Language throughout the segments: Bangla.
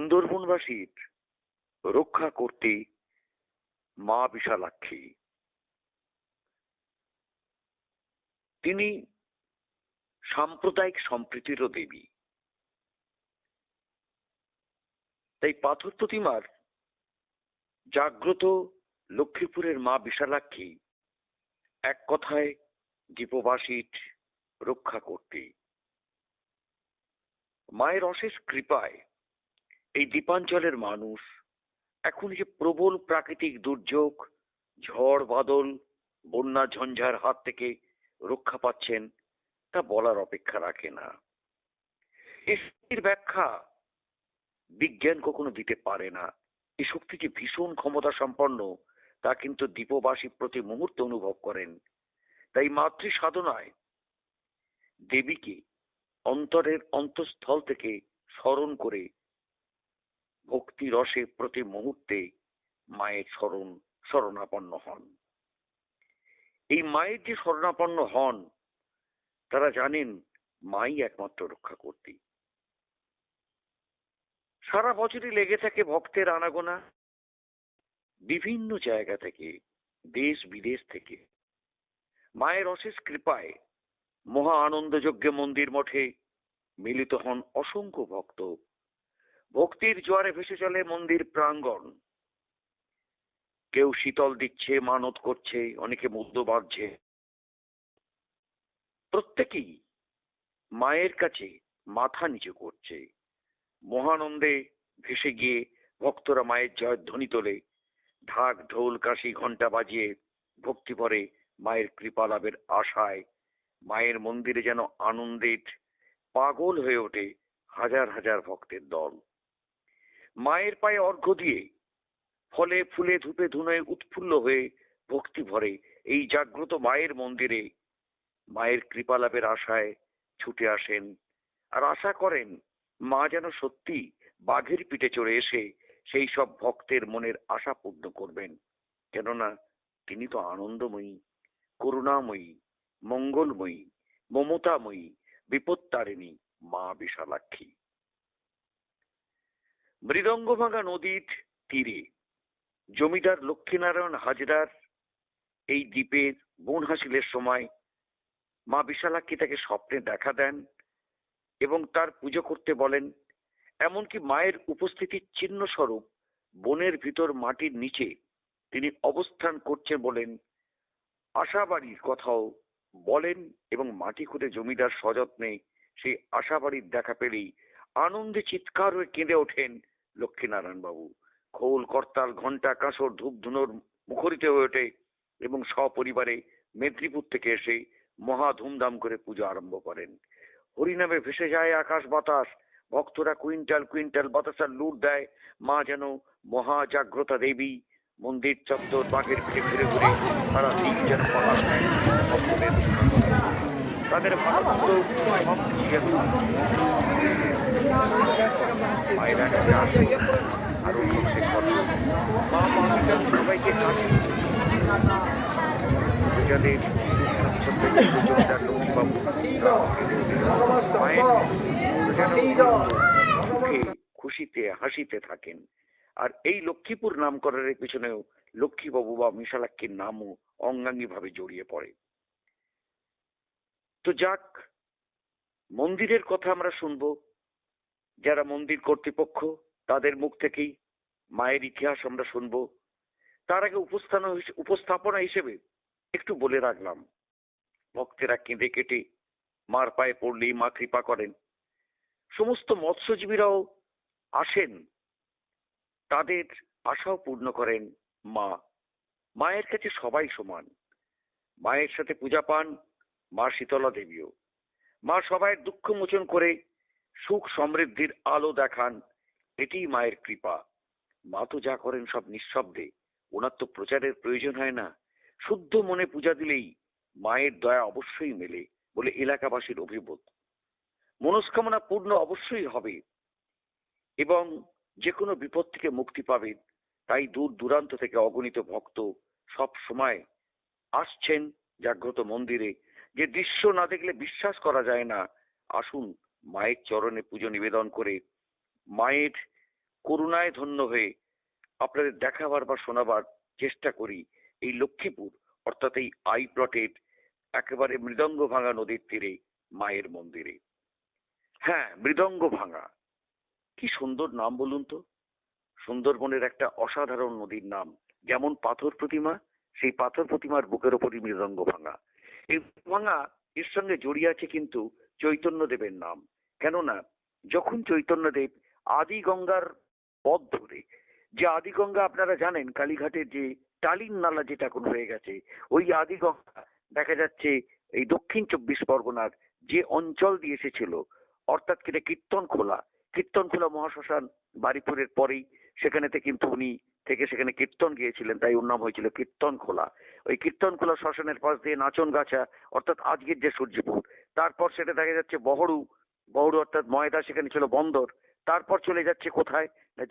সুন্দরবনবাসীর রক্ষা করতে মা বিশালাক্ষী। তিনি সাম্প্রদায়িক সম্প্রীতিরও দেবী। তাই পাথর প্রতিমার জাগ্রত লক্ষ্মীপুরের মা বিশালাক্ষী এক কথায় দ্বীপবাসীর রক্ষা করতে। মায়ের অশেষ কৃপায় এই দ্বীপাঞ্চলের মানুষ এখন যে প্রবল প্রাকৃতিক দুর্যোগ, ঝড় বাদল, বন্যা ঝঞ্ঝার হাত থেকে রক্ষা পাচ্ছেন তা বলার অপেক্ষা রাখে না। এর ব্যাখ্যা বিজ্ঞান কখনো দিতে পারে না। এই শক্তি যে ভীষণ ক্ষমতা সম্পন্ন তা কিন্তু দ্বীপবাসী প্রতি মুহূর্তে অনুভব করেন। তাই মাতৃ সাধনায় দেবীকে অন্তরের অন্তঃস্থল থেকে স্মরণ করে ভক্তি রসে প্রতি মুহূর্তে মায়ের শরণাপন্ন হন। এই মায়ের যে শরণাপন্ন হন তারা জানেন মাই একমাত্র রক্ষা করতে। সারা বছরই লেগে থাকে ভক্তের আনাগোনা, বিভিন্ন জায়গা থেকে, দেশ বিদেশ থেকে। মায়ের অশেষ কৃপায় মহা আনন্দযজ্ঞে মন্দির মঠে মিলিত হন অসংখ্য ভক্ত। ভক্তির জোয়ারে ভেসে চলে মন্দির প্রাঙ্গণ। কেউ শীতল দিচ্ছে, মানত করছে, অনেকে মুদ্র বাঁধছে। প্রত্যেকেই মায়ের কাছে মাথা নিচু করছে। মহানন্দে ভেসে গিয়ে ভক্তরা মায়ের জয়ধ্বনি তোলে। ঢাক ঢোল কাশি ঘণ্টা বাজিয়ে ভক্তি ভরে মায়ের কৃপা লাভের আশায় মায়ের মন্দিরে যেন আনন্দের পাগল হয়ে ওঠে হাজার হাজার ভক্তের দল। মায়ের পায়ে অর্ঘ্য দিয়ে ফলে ফুলে ধূপে ধুনোয় উৎফুল্ল হয়ে ভক্তি ভরে এই জাগ্রত মায়ের মন্দিরে মায়ের কৃপা লাভের আশায় ছুটে আসেন আর আশা করেন মা যেন সত্যি বাঘের পিঠে চড়ে এসে সেই সব ভক্তের মনের আশা পূর্ণ করবেন। কেননা তিনি তো আনন্দময়ী, করুণাময়ী, মঙ্গলময়ী, মমতাময়ী, বিপত্তারিণী মা বিশালাক্ষী। মৃদঙ্গভাঙা নদীর তীরে জমিদার লক্ষ্মীনারায়ণ হাজরার এই দ্বীপের বন হাসিলের সময় মা বিশালাক্ষী তাকে স্বপ্নে দেখা দেন এবং তার পুজো করতে বলেন। এমনকি মায়ের উপস্থিতির চিহ্ন স্বরূপ বনের ভিতর মাটির নিচে তিনি অবস্থান করছে বলেন আশাবাড়ির কথাও বলেন এবং মাটি খুঁড়ে জমিদার সযত্নে সেই আশাবাড়ির দেখা পেলেই আনন্দে চিৎকার হয়ে কেঁদে ওঠেন লক্ষ্মীনারায়ণ বাবু। খোল করতাল ঘণ্টা কাঁসর ধূপ ধুনোর মুখরিত হয়ে ওঠে এবং সপরিবারে মেদিনীপুর থেকে এসে মহা ধুমধাম করে পুজো আরম্ভ করেন। হরিনামে ভেসে যায় আকাশ বাতাস। ভক্তরা কুইন্টাল কুইন্টাল বাতাসার লুট দেয়। মা যেন মহা জাগ্রতা দেবী। মন্দির চত্বর বাঘের পিঠে ঘুরে ঘুরে তারা দিন যেন পাহাড় দেয় ভক্তদের। তাদের ভালোমন্দ সব কিছু যেন মায়েরা কাছে আসে আর ওই মা মানুষের সবাইকে হাসি যাদের খুশিতে হাসিতে থাকেন। আর এই লক্ষ্মীপুর নামকরণের পিছনেও লক্ষ্মীবাবু বা বিশালাক্ষীর নামও অঙ্গাঙ্গী ভাবে জড়িয়ে পড়ে। তো যাক, মন্দিরের কথা আমরা শুনবো। যারা মন্দির কর্তৃপক্ষ তাদের মুখ থেকেই মায়ের ইতিহাস আমরা শুনবো। তার আগে উপস্থাপনা হিসেবে একটু বলে রাখলাম, ভক্তেরা কেঁদে কেটে মার পায়ে পড়লেই মা কৃপা করেন। সমস্ত মৎস্যজীবীরাও আসেন, তাদের আশাও পূর্ণ করেন মা। মায়ের কাছে সবাই সমান। মায়ের সাথে পূজা পান মা শীতলা দেবীও। মা সবাই দুঃখ মোচন করে সুখ সমৃদ্ধির আলো দেখান। এটিই মায়ের কৃপা। মা তো যা করেন সব নিঃশব্দে। ওনার তো প্রচারের প্রয়োজন হয় না। শুদ্ধ মনে পূজা দিলেই মায়ের দয়া অবশ্যই মেলে বলে এলাকাবাসীর অভিমত। মনস্কামনা পূর্ণ অবশ্যই হবে এবং যে কোনো বিপদ থেকে মুক্তি পাবেন। তাই দূর দূরান্ত থেকে অগণিত ভক্ত সব সময় আসছেন জাগ্রত মন্দিরে। যে দৃশ্য না দেখলে বিশ্বাস করা যায় না। আসুন মায়ের চরণে পুজো নিবেদন করে মায়ের করুণায় ধন্য হয়ে আপনাদের দেখাবার বা শোনাবার চেষ্টা করি এই লক্ষ্মীপুর অর্থাৎ এই আই প্লটের একেবারে মৃদঙ্গ ভাঙা নদীর তীরে মায়ের মন্দিরে। হ্যাঁ, মৃদঙ্গ ভাঙা, কি সুন্দর নাম বলুন তো। সুন্দরবনের একটা অসাধারণ নদীর নাম, যেমন পাথর প্রতিমা, সেই পাথর প্রতিমার বুকের ওপরই মৃদঙ্গ ভাঙা। এই ভাঙা এর সঙ্গে জড়িয়ে আছে কিন্তু চৈতন্যদেবের নাম। কেননা যখন চৈতন্যদেব আদি গঙ্গার পথ ধরে, যে আদি গঙ্গা আপনারা জানেন কালীঘাটের যে টালিন নালা যেটা এখন হয়ে গেছে, ওই আদি গঙ্গা দেখা যাচ্ছে এই দক্ষিণ 24 পরগনার যে অঞ্চল দিয়ে এসেছিল, অর্থাৎ কিনা কীর্তনখোলা মহাশ্মশান বারিপুরের পরেই সেখানেতে কিন্তু উনি থেকে সেখানে কীর্তন গিয়েছিলেন, তাই ওর নাম হয়েছিল কীর্তনখোলা। ওই কীর্তনখোলা শ্মশানের পাশ দিয়ে নাচনগাছা অর্থাৎ আজকের যে সূর্যপুর, তারপর সেটা দেখা যাচ্ছে বহরু অর্থাৎ ময়দা, সেখানে ছিল বন্দর। তারপর চলে যাচ্ছে কোথায় না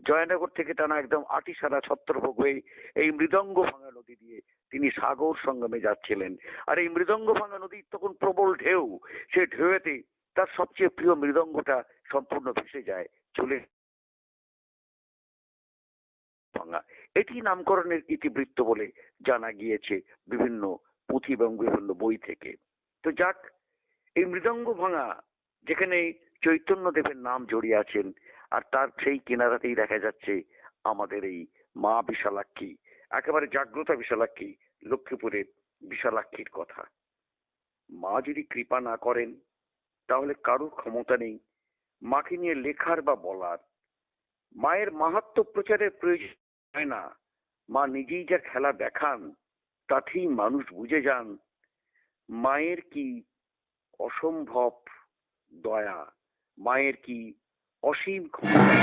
জয়নগর থেকে টানা একদম আটিসারা ছত্রভোগ হয়ে এই মৃদঙ্গ ভাঙা নদী দিয়ে তিনি সাগর সঙ্গমে যাচ্ছিলেন। আর এই মৃদঙ্গ ভাঙা নদীর তখন প্রবল ঢেউ, সে ঢেউতে তার সবচেয়ে প্রিয় মৃদঙ্গটা সম্পূর্ণ ভেসে যায় চলে ভাঙা। এটি নামকরণের ইতিবৃত্ত বলে জানা গিয়েছে বিভিন্ন পুঁথি এবং বিভিন্ন বই থেকে। তো যাক, এই মৃদঙ্গ ভাঙা যেখানে চৈতন্যদেবের নাম জড়িয়ে আছেন, আর তার সেই কিনারাতেই দেখা যাচ্ছে আমাদের এই মা বিশালাক্ষী, একেবারে জাগ্রতা বিশালাক্ষী, লক্ষ্মীপুরের বিশালাক্ষীর কথা। মা যদি কৃপা না করেন তাহলে কারোর ক্ষমতা নেই মাকে নিয়ে লেখার বা বলার। মায়ের মাহাত্ম্য প্রচারের প্রয়োজন হয় না, মা নিজেই যা খেলা দেখান তাতেই মানুষ বুঝে যান মায়ের কি অসম্ভব দয়া, মায়ের কি অসীম ক্ষমতা।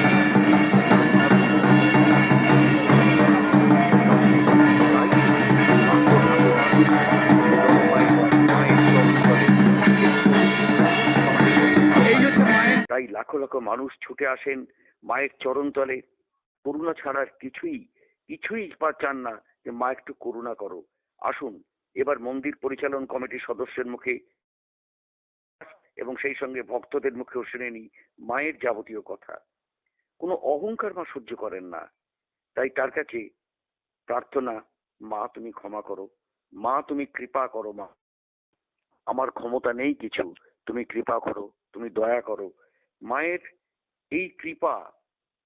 তাই লাখো লাখো মানুষ ছুটে আসেন মায়ের চরণ তলে। করুণা ছাড়ার কিছুই বা চান না যে মা একটু করুণা করো। আসুন এবার মন্দির পরিচালন কমিটির সদস্যের মুখে এবং সেই সঙ্গে ভক্তদের মুখেও শুনে নি মায়ের যাবতীয় কথা। কোনো অহংকার মা সহ্য করেন না, তাই তার কাছে প্রার্থনা, মা তুমি ক্ষমা করো, মা তুমি কৃপা করো, মা আমার ক্ষমতা নেই কিছু, তুমি কৃপা করো, তুমি দয়া করো। মায়ের এই কৃপা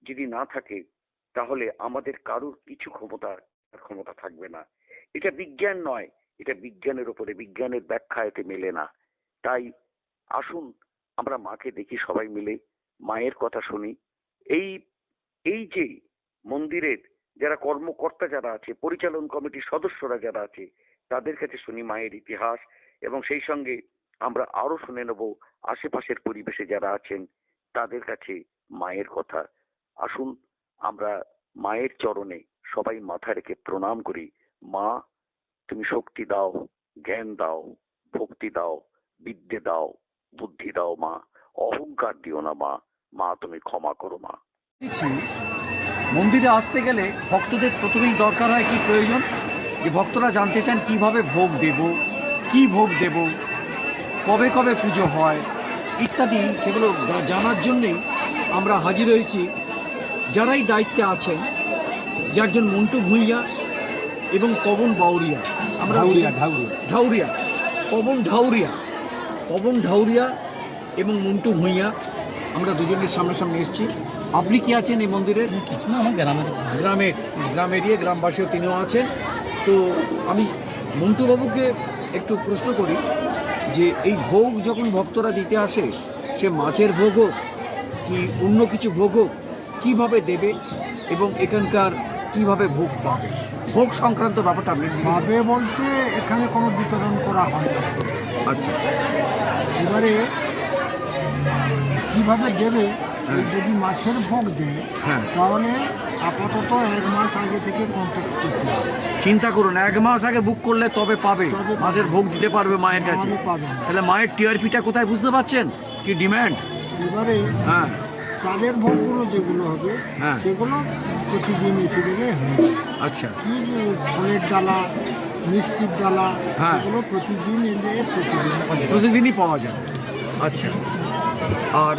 যদি না থাকে তাহলে আমাদের কারোর কিছু ক্ষমতা থাকবে না। এটা বিজ্ঞান নয়, এটা বিজ্ঞানের উপরে, বিজ্ঞানের ব্যাখ্যা এতে মেলে না। তাই আসুন আমরা মাকে দেখি সবাই মিলে, মায়ের কথা শুনি। এই যে মন্দিরের যারা কর্মকর্তা যারা আছে, পরিচালন কমিটির সদস্যরা যারা আছে, তাদের কাছে শুনি মায়ের ইতিহাস, এবং সেই সঙ্গে আমরা আরো শুনে নেব আশেপাশের পরিবেশে যারা আছেন তাদের কাছে মায়ের কথা। আসুন আমরা মায়ের চরণে সবাই মাথা রেখে প্রণাম করি। মা তুমি শক্তি দাও, জ্ঞান দাও, ভক্তি দাও, বিদ্যে দাও, বুদ্ধি দাও মা, অহংকার দিও না মা, মা তুমি ক্ষমা করো মা। মন্দিরে আসতে গেলে ভক্তদের প্রথমেই দরকার হয় কি প্রয়োজন, যে ভক্তরা জানতে চান কিভাবে ভোগ দেব, কি ভোগ দেব, কবে কবে পুজো হয় ইত্যাদি, সেগুলো জানার জন্যেই আমরা হাজির হয়েছি। যারাই দায়িত্বে আছেন, যে একজন মন্টু ভূঁইয়া এবং পবন বাউরিয়া, আমরা পবন ঢাউরিয়া এবং মন্টু ভূঁইয়া, আমরা দুজনের সামনাসামনি এসেছি। আপনি কি আছেন এই মন্দিরের? কিছু না, আমার গ্রামের গ্রামবাসীও তিনিও আছেন। তো আমি মন্টুবাবুকে একটু প্রশ্ন করি যে এই ভোগ যখন ভক্তরা দিতে আসে, সে মাছের ভোগ হোক কি অন্য কিছু ভোগ হোক, কীভাবে দেবে এবং এখানকার কিভাবে ভোগ পাবে, ভোগ সংক্রান্ত ব্যাপারটা আপনি পাবে বলতে এখানে কোনো বিতরণ করা হয় না। আচ্ছা, এবারে কিভাবে দেবে, যদি মাছের ভোগ দেয় তাহলে আপাতত 1 মাস আগে থেকে কন্ট্যাক্ট করতে হবে। চিন্তা করুন, 1 মাস আগে বুক করলে তবে পাবে, মাছের ভোগ দিতে পারবে মায়ের কাছে। তাহলে মায়ের টিআরপিটা কোথায় বুঝতে পারছেন, কি ডিমান্ড? এবারে চালের ভোগগুলো যেগুলো হবে সেগুলো প্রতিদিন এসে দেবে। আচ্ছা, ফলের ডালা, মিষ্টির ডালা, এগুলো প্রতিদিন এলে প্রতিদিনই পাওয়া যায়। আচ্ছা, আর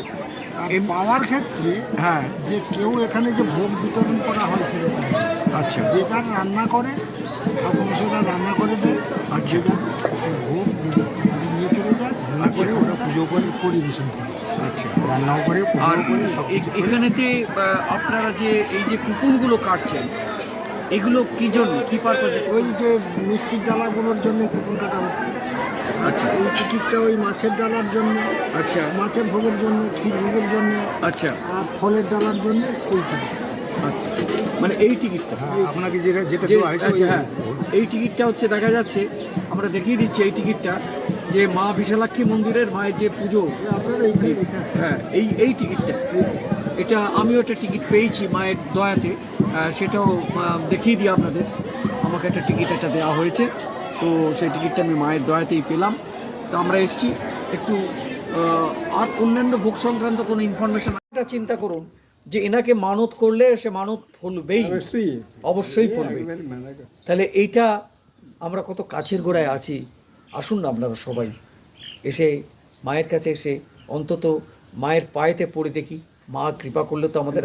আর পাওয়ার ক্ষেত্রে হ্যাঁ যে কেউ এখানে যে ভোগ বিতরণ করা হয় সেরকম না। আচ্ছা যে যার রান্না করে ঠাকুরমশাইরা রান্না করে দেয় আর যে যার ভোগ নিয়ে চলে যায় করে ওরা পুজো করে পরিবেশন করে। আচ্ছা রান্নাও করে আর পুজো করে সব কিছু করে। এখানেতে আপনারা যে এই যে কুপনগুলো কাটছেন এগুলো কি জন্য কি পারপাসে? ওই যে মিষ্টির ডালাগুলোর জন্য কুপন কাটা হচ্ছে। আচ্ছা এই টিকিটটা ওই মাছের ডালার জন্য, আচ্ছা মাছের ভোগের জন্য, ক্ষীর ভোগের জন্য আচ্ছা আর ফলের ডালার জন্য ওই টিকিট। আচ্ছা মানে এই টিকিটটা আপনাকে যেটা যেটা যে আচ্ছা হ্যাঁ এই টিকিটটা হচ্ছে দেখা যাচ্ছে আমরা দেখিয়ে দিচ্ছি এই টিকিটটা যে মা বিশালাক্ষী মন্দিরের মায়ের যে পুজো আপনারা এইখানে লেখা হ্যাঁ এই টিকিটটা এটা আমিও একটা টিকিট পেয়েছি মায়ের দয়াতে সেটাও দেখিয়ে দিই আপনাদের। আমাকে একটা টিকিট একটা দেওয়া হয়েছে তো সেই টিকিটটা আমি মায়ের দয়াতেই পেলাম। তো আমরা এসেছি একটু আর অন্যান্য ভোগ সংক্রান্ত কোনো ইনফরমেশন একটা চিন্তা করুন যে এনাকে মানত করলে সে মানত ফলবেই, অবশ্যই ফলবে। তাহলে এইটা আমরা কত কাছের গোড়ায় আছি। আসুন না আপনারা সবাই এসে মায়ের কাছে এসে অন্তত মায়ের পায়েতে পড়ে দেখি, মা কৃপা করলে তো আমাদের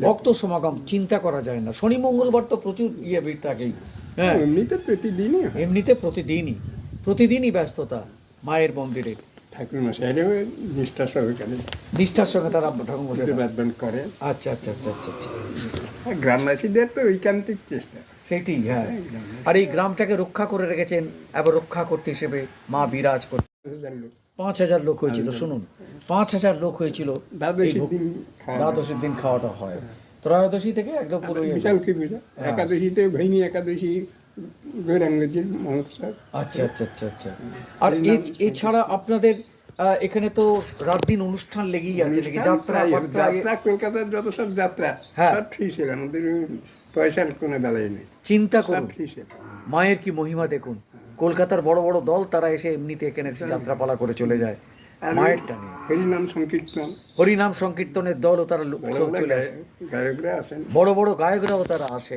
ভক্ত সমাগম চিন্তা করা যায় না। শনি মঙ্গলবার তো প্রচুর ভিড় থাকেই। হ্যাঁ এমনিতে প্রতিদিনই ব্যস্ততা মায়ের মন্দিরে। নিষ্ঠার সঙ্গে তারা ঠাকুর করে। আচ্ছা আচ্ছা আচ্ছা আচ্ছা আচ্ছা গ্রামবাসীদের তো ঐকান্তিক চেষ্টা সেটি হ্যাঁ। আর এই গ্রামটাকে রক্ষা করে রেখেছেন এবং রক্ষা করতে হিসেবে মা বিরাজ করতে। 5,000 লোক হয়েছিল, শুনুন 5,000 লোক হয়েছিল। দ্বাদশীর দিন খাওয়াটা হয়, ত্রয়োদশী থেকে একদম পুরো একাদশীতে ভৈনী একাদশী গৌরাঙ্গজির মহোৎসব। আচ্ছা আচ্ছা আচ্ছা আচ্ছা। আর এছাড়া আপনাদের এখানে তো রাত দিন অনুষ্ঠান লেগেই আছে নাকি? যাত্রা কলকাতার যত সব যাত্রা সব ফ্রি ছিল, আমাদের পয়সার কোনো বেলায় নেই। চিন্তা করুন মায়ের কি মহিমা দেখুন। কলকাতার বড় বড় দল তারা এসে এমনিতে এখানে যাত্রাপালা করে চলে যায় মায়ের টানে। হরিনাম সংকীর্তনের দলও তারা চলে আসে, গায়করা আসেন, বড় বড় গায়করাও তারা আসে।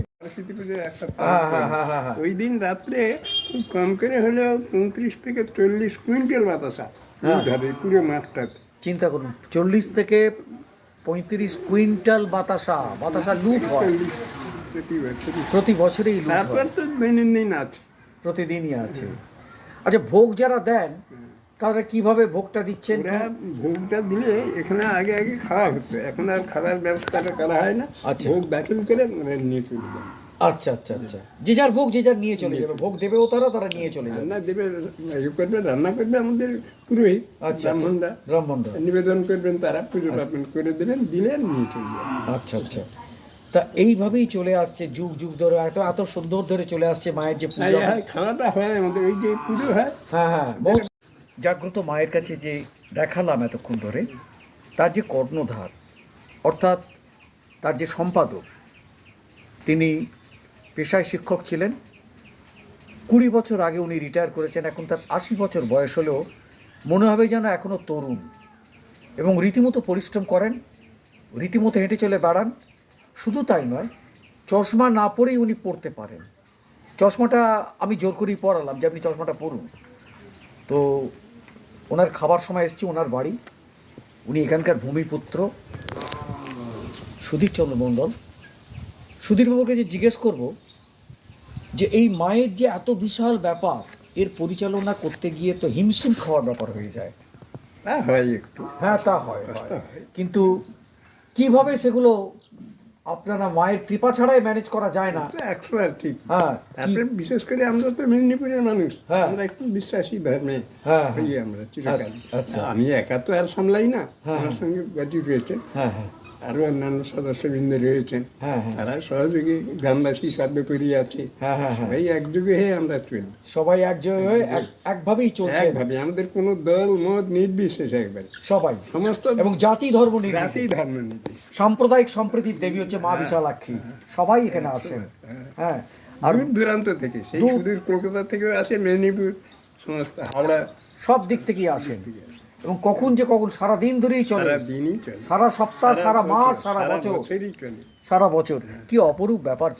ওই দিন রাত্রে খুব কম করে হলেও 35 থেকে 40 কুইন্টাল বাতাসা পুরো মাঠটাতে। চিন্তা করুন 40 থেকে 35 কুইন্টাল বাতাসা লুট হয় প্রতি বছরেই। তারপর তো দৈনন্দিন আছে, প্রতিদিনই আছে। আচ্ছা ভোগ যারা দেন তারা কিভাবে ভোগটা দিচ্ছেন? ভোগটা দিলে এখানে আগে খাওয়া হতো, এখন আর খাবার ব্যবস্থাটা করা হয় না। আচ্ছা ভোগ দাখিল করে নিয়ে চলে যায়। আচ্ছা আচ্ছা আচ্ছা যে যার ভোগ যে যার নিয়ে চলে যাবে, ভোগ দেবেও তারা নিয়ে চলে যাবে। রান্না দেবে, রান্না করবে আমাদের পুরোহিত, ব্রাহ্মণরা নিবেদন করবেন, তারা পুজো পার্বণ করে দেবেন, দিলেন নিয়ে চলে যাবে। আচ্ছা আচ্ছা। তা এইভাবেই চলে আসছে যুগ যুগ ধরে, এত সুন্দর ধরে চলে আসছে মায়ের যে পুজো খাওয়াটা হয় আমাদের, ওই যে পুজো হয়। হ্যাঁ জাগ্রত মায়ের কাছে যে দেখালাম এতক্ষণ ধরে, তার যে কর্ণধার অর্থাৎ তার যে সম্পাদক, তিনি পেশায় শিক্ষক ছিলেন। 20 বছর আগে উনি রিটায়ার করেছেন। এখন তার 80 বছর বয়স হলেও মনে হবে যেন এখনও তরুণ, এবং রীতিমতো পরিশ্রম করেন, রীতিমতো হেঁটে চলে বেড়ান। শুধু তাই নয়, চশমা না পরেই উনি পড়তে পারেন। চশমাটা আমি জোর করেই পরালাম যে আপনি চশমাটা পরুন। তো ওনার খাবার সময় এসেছি ওনার বাড়ি, উনি এখানকার ভূমিপুত্র সুধীরচন্দ্র মণ্ডল। সুধীরবাবুকে যে জিজ্ঞেস করব যে এই মায়ের যে এত বিশাল ব্যাপার, এর পরিচালনা করতে গিয়ে তো হিমশিম খাওয়ার ব্যাপার হয়ে যায়। হ্যাঁ তা হয়, কিন্তু কিভাবে সেগুলো আপনারা মায়ের কৃপা ছাড়াই ম্যানেজ করা যায় না। ঠিক। হ্যাঁ বিশেষ করে আমরা তো মেদিনীপুরের মানুষ, আমরা একটু বিশ্বাসী ধর্মে আমরা চিরকাল। আমি একা তো আর সামলাই না, আমার সঙ্গে বাজি রয়েছে, আরো অন্যান্য সদস্যবৃন্দ রয়েছেন, তারা সহযোগী, গ্রামবাসী সর্বোপরি আছে। সবাই একযোগে হয়ে আমরা চলি, সবাই একযোগে হয়ে একভাবেই চলছে, একভাবে। আমাদের কোনো দল মত নির্বিশেষে একবারে সবাই, সমস্ত, এবং জাতি ধর্ম সাম্প্রদায়িক সম্প্রীতির দেবী হচ্ছে মা বিশালাক্ষী। সবাই এখানে আসেন, হ্যাঁ, আর দূর দূরান্ত থেকে, সেই সুদূর কলকাতা থেকেও আসে, মেদিনীপুর, সমস্ত হাওড়া, সব দিক থেকেই আসেন। এবং কখন সারাদিন ধরেই চলে, সারা সপ্তাহ, সারা মাস, সারা বছর, কি অপরূপ ব্যাপার।